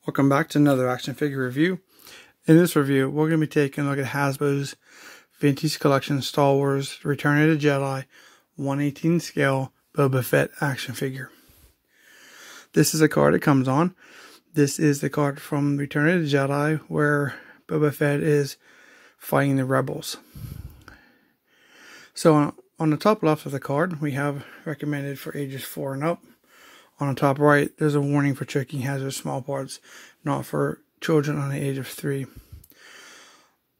Welcome back to another action figure review. In this review, we're going to be taking a look at Hasbro's Vintage Collection Star Wars Return of the Jedi 1/18 scale Boba Fett action figure. This is a card it comes on. This is the card from Return of the Jedi where Boba Fett is fighting the rebels. So on the top left of the card, we have recommended for ages 4 and up. On the top right, there's a warning for choking hazards, small parts, not for children under the age of 3.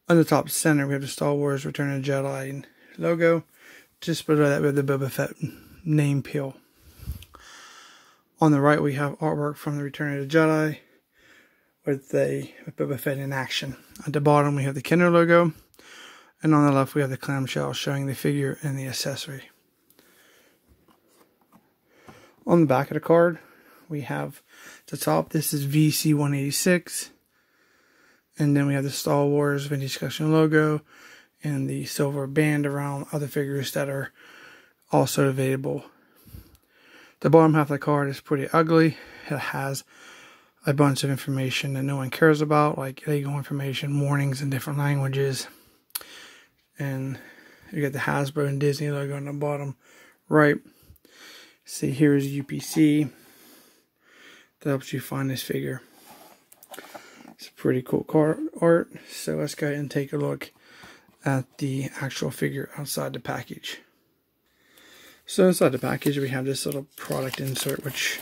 On the top center, we have the Star Wars Return of the Jedi logo. Just below that, we have the Boba Fett name peel. On the right, we have artwork from the Return of the Jedi with Boba Fett in action. At the bottom, we have the Kenner logo. And on the left, we have the clamshell showing the figure and the accessory. On the back of the card, we have the top. This is VC186. And then we have the Star Wars Vintage Collection logo and the silver band around other figures that are also available. The bottom half of the card is pretty ugly. It has a bunch of information that no one cares about, like legal information, warnings in different languages. And you get the Hasbro and Disney logo on the bottom right. See, here is UPC that helps you find this figure. It's a pretty cool card art. So let's go ahead and take a look at the actual figure outside the package. So inside the package, we have this little product insert, which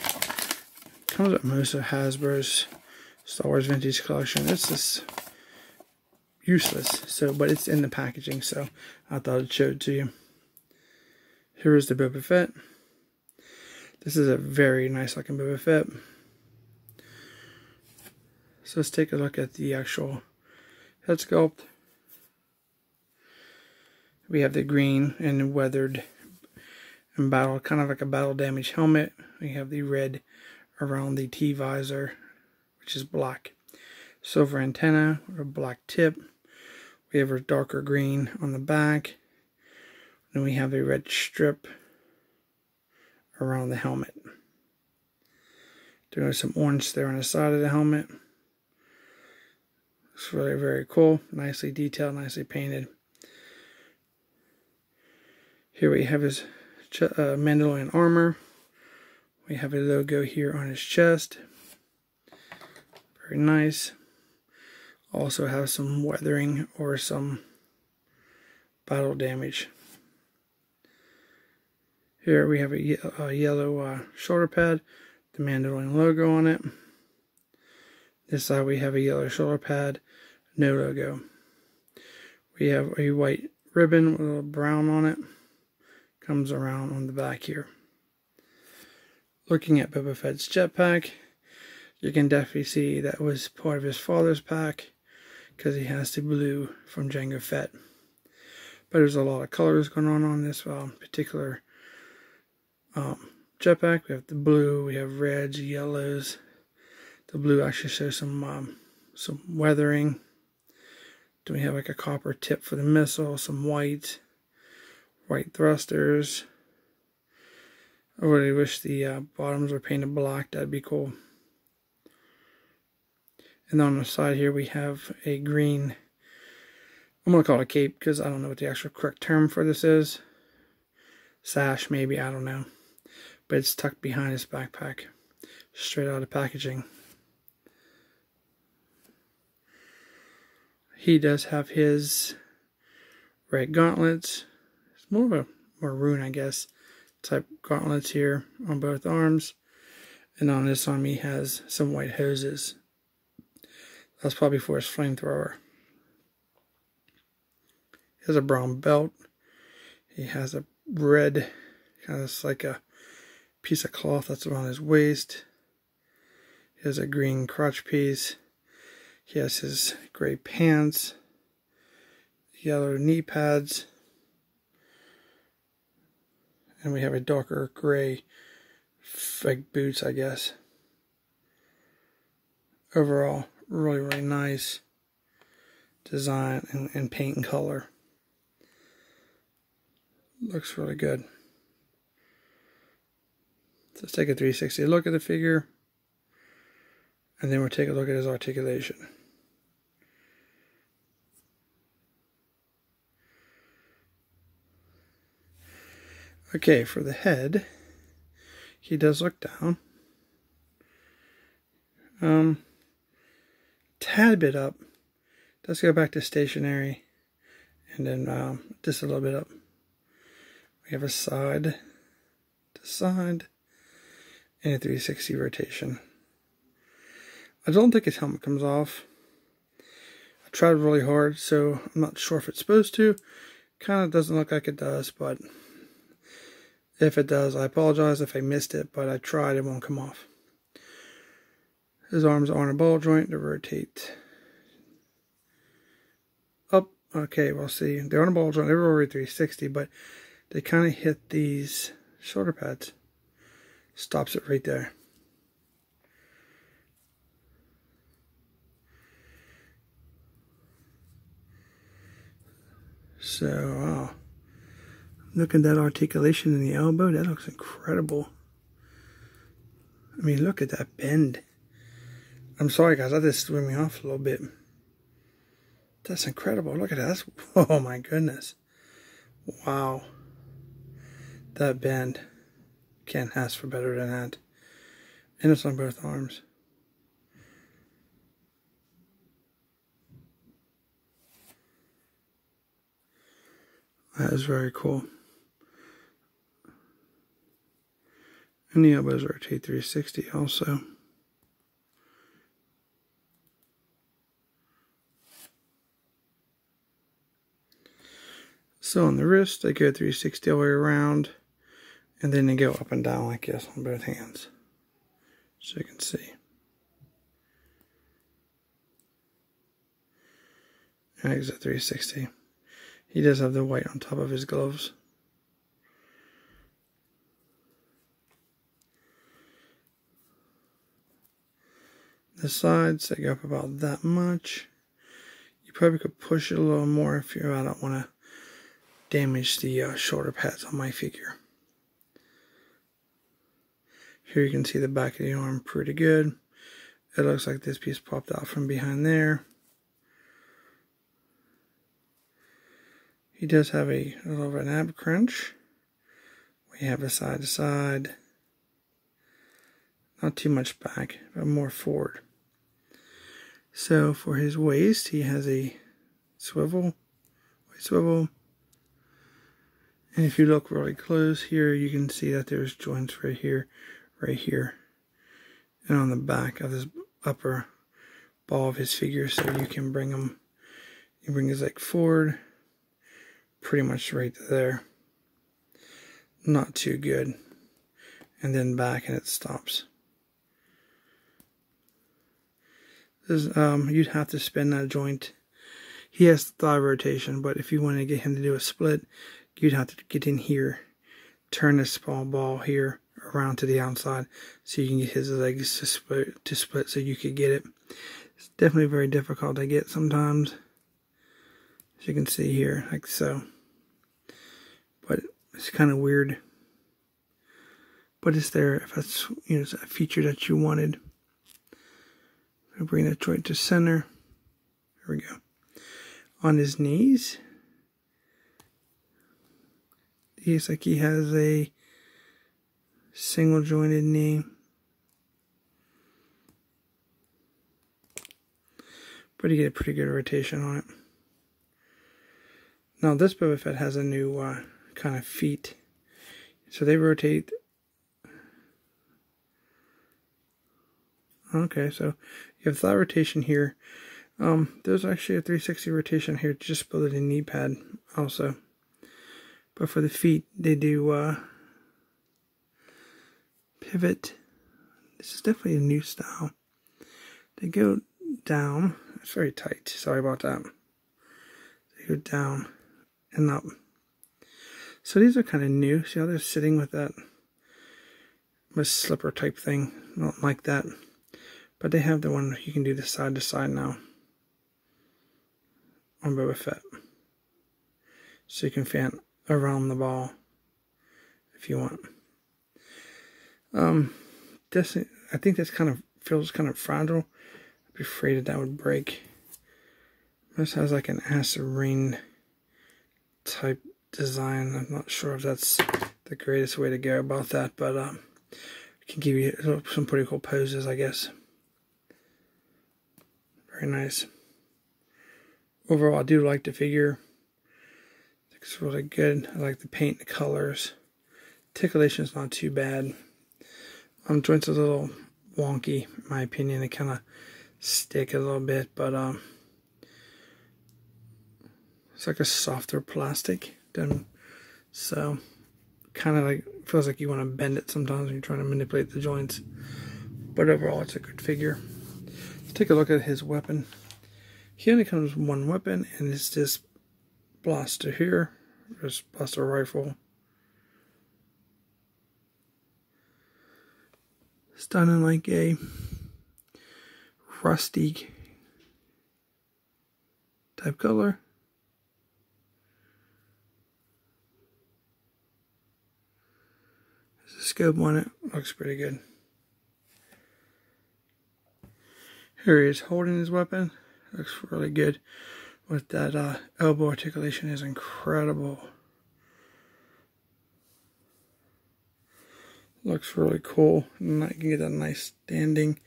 comes with most of Hasbro's Star Wars Vintage Collection. It's just useless, but it's in the packaging, so I thought I'd show it to you. Here is the Boba Fett. This is a very nice looking Boba Fett. So let's take a look at the actual head sculpt. We have the green and weathered and battle, kind of like a battle damage helmet. We have the red around the T-visor, which is black. Silver antenna with a black tip. We have a darker green on the back. Then we have a red strip around the helmet. There's some orange there on the side of the helmet. It's really very cool. Nicely detailed, nicely painted. Here we have his Mandolin Armor. We have a logo here on his chest. Very nice. Also have some weathering or some battle damage. Here we have a yellow shoulder pad, the Mandolin logo on it. This side we have a yellow shoulder pad, no logo. We have a white ribbon with a little brown on it. Comes around on the back here. Looking at Boba Fett's jetpack, you can definitely see that was part of his father's pack because he has the blue from Jango Fett. But there's a lot of colors going on this particular jetpack. We have the blue, we have reds, yellows. The blue actually shows some weathering. Then we have like a copper tip for the missile, some white thrusters. I really wish the bottoms were painted black. That'd be cool. And on the side here we have a green, I'm going to call it a cape because I don't know what the actual correct term for this is. Sash maybe, I don't know. But it's tucked behind his backpack. Straight out of packaging. He does have his red gauntlets. It's more of a maroon, I guess, type gauntlets here on both arms. And on this arm he has some white hoses. That's probably for his flamethrower. He has a brown belt. He has a red, kind of like a piece of cloth that's around his waist. He has a green crotch piece. He has his gray pants, yellow knee pads, and we have a darker gray like boots, I guess. Overall, really nice design and paint and color. Looks really good. So let's take a 360 look at the figure. And then we'll take a look at his articulation. Okay, for the head, he does look down. Tad bit up. Let's go back to stationary. And then just a little bit up. We have a side to side and a 360 rotation. I don't think his helmet comes off. I tried really hard, so I'm not sure if it's supposed to. Kind of doesn't look like it does, but if it does, I apologize if I missed it, but I tried, it won't come off. His arms are on a ball joint to rotate up. Okay, we'll see. They're on a ball joint. They're over 360, but they kind of hit these shoulder pads. Stops it right there. So, look at that articulation in the elbow. That looks incredible. I mean, look at that bend. I'm sorry, guys. That just threw me off a little bit. That's incredible. Look at that. Oh, my goodness. Wow. That bend. Can't ask for better than that. And it's on both arms. That is very cool. And the elbows rotate 360 also. So on the wrist, they go 360 all the way around. And then they go up and down like this on both hands. So you can see. And he's at 360. He does have the white on top of his gloves. The sides, they go up about that much. You probably could push it a little more if I don't want to damage the shoulder pads on my figure. Here you can see the back of the arm pretty good. It looks like this piece popped out from behind there. He does have a little of an ab crunch. We have a side to side. Not too much back, but more forward. So for his waist, he has a swivel, swivel. And if you look really close here, you can see that there's joints right here, and on the back of this upper ball of his figure, so you can bring him. You bring his leg forward, pretty much right there. Not too good, and then back, and it stops. You'd have to spin that joint. He has thigh rotation, but if you want to get him to do a split, you'd have to get in here, turn this small ball here around to the outside, so you can get his legs to split, so you could get it. It's definitely very difficult to get sometimes, as you can see here, like so. But it's kind of weird. But it's there if that's it's a feature that you wanted. I'll bring that joint to center. There we go. On his knees, he's like he has a single jointed knee. But you get a pretty good rotation on it. Now this Boba Fett has a new kind of feet. So they rotate. Okay, so you have thigh rotation here. There's actually a 360 rotation here just below the knee pad also. But for the feet, they do pivot. This is definitely a new style. They go down. It's very tight. Sorry about that. They go down and up. So these are kind of new. See how they're sitting with that slipper type thing? Not like that. But they have the one you can do the side to side now on Boba Fett. So you can fan around the ball if you want. I think that's kind of feels kind of fragile. I'd be afraid that would break. This has like an acid rain type design. I'm not sure if that's the greatest way to go about that, but it can give you some pretty cool poses, I guess. Very nice. Overall, I do like the figure. I think it's really good. I like the paint, the colors. Articulation is not too bad. Joints are a little wonky, in my opinion. They kind of stick a little bit, but it's like a softer plastic. So kind of like feels like you want to bend it sometimes when you're trying to manipulate the joints. But overall, it's a good figure. Let's take a look at his weapon. He only comes with one weapon, and it's this blaster here. This blaster rifle. It's done in like a rusty type color. There's a scope on it. Looks pretty good. Here he is holding his weapon. Looks really good. With that elbow articulation is incredible. Looks really cool. And you can get a nice standing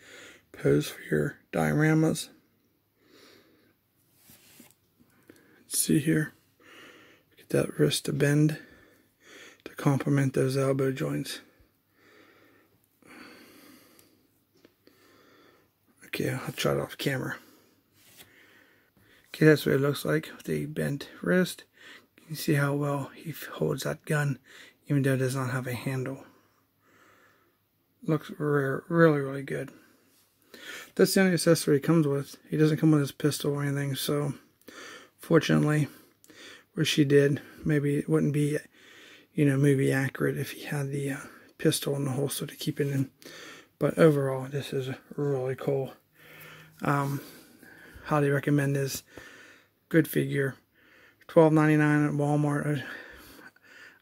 pose for your dioramas. Let's see here. Get that wrist to bend to complement those elbow joints. Okay, I'll try it off camera. Okay, that's what it looks like with the bent wrist. You can see how well he holds that gun, even though it does not have a handle. Looks really, really good. That's the only accessory he comes with. He doesn't come with his pistol or anything, so fortunately, where she did, maybe it wouldn't be, movie accurate if he had the pistol in the holster to keep it in. But overall, this is really cool. Highly recommend this. Good figure. $12.99 at Walmart.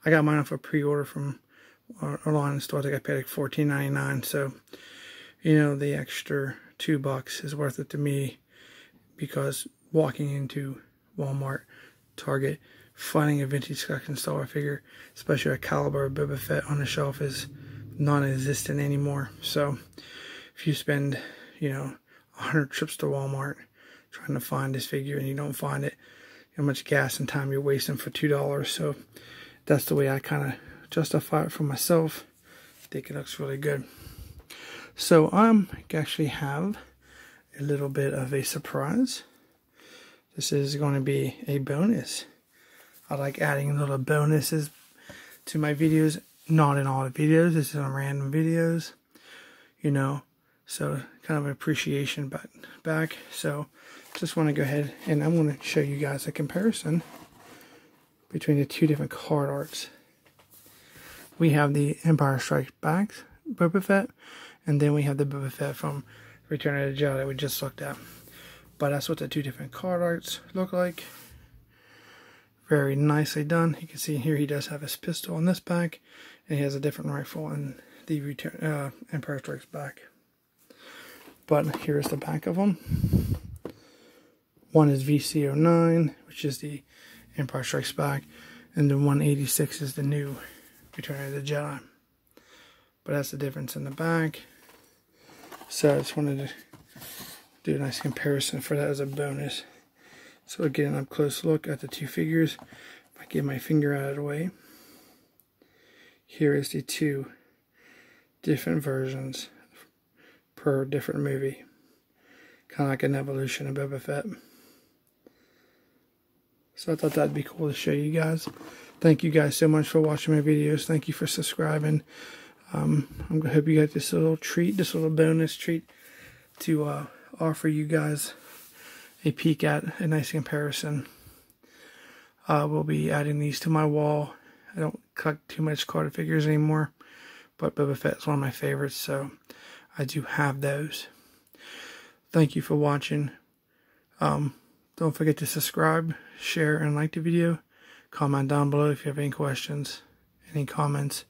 I got mine off a pre-order from online store. I think I paid like $14.99. So, the extra $2 is worth it to me, because walking into Walmart, Target, finding a vintage collection Star Wars figure, especially a caliber of Boba Fett on the shelf, is non-existent anymore. So if you spend 100 trips to Walmart trying to find this figure and you don't find it, how much gas and time you're wasting for $2. So that's the way I kind of justify it for myself. I think it looks really good. So I actually have a little bit of a surprise. This is going to be a bonus. I like adding little bonuses to my videos. Not in all the videos, this is on random videos, so kind of an appreciation back. So just want to go ahead and I'm going to show you guys a comparison between the two different card arts. We have the Empire Strikes Back Boba Fett, and then we have the Boba Fett from Return of the Jedi that we just looked at. But that's what the two different card arts look like. Very nicely done. You can see here he does have his pistol on this back, and he has a different rifle in the Empire Strikes Back. But here's the back of them. One is VC186, which is the Empire Strikes Back, and the 186 is the new Return of the Jedi. But that's the difference in the back. So I just wanted to do a nice comparison for that as a bonus. So we'll get an up close look at the two figures. If I get my finger out of the way, here is the two different versions per different movie. Kind of like an evolution of Boba Fett. So I thought that'd be cool to show you guys. Thank you guys so much for watching my videos. Thank you for subscribing. I hope you got this little treat, this little bonus treat to offer you guys a peek at a nice comparison. We'll be adding these to my wall. I don't collect too much card figures anymore, but Boba Fett is one of my favorites, so I do have those. Thank you for watching. Don't forget to subscribe, share, and like the video. Comment down below if you have any questions, any comments.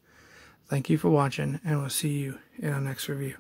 Thank you for watching, and we'll see you in our next review.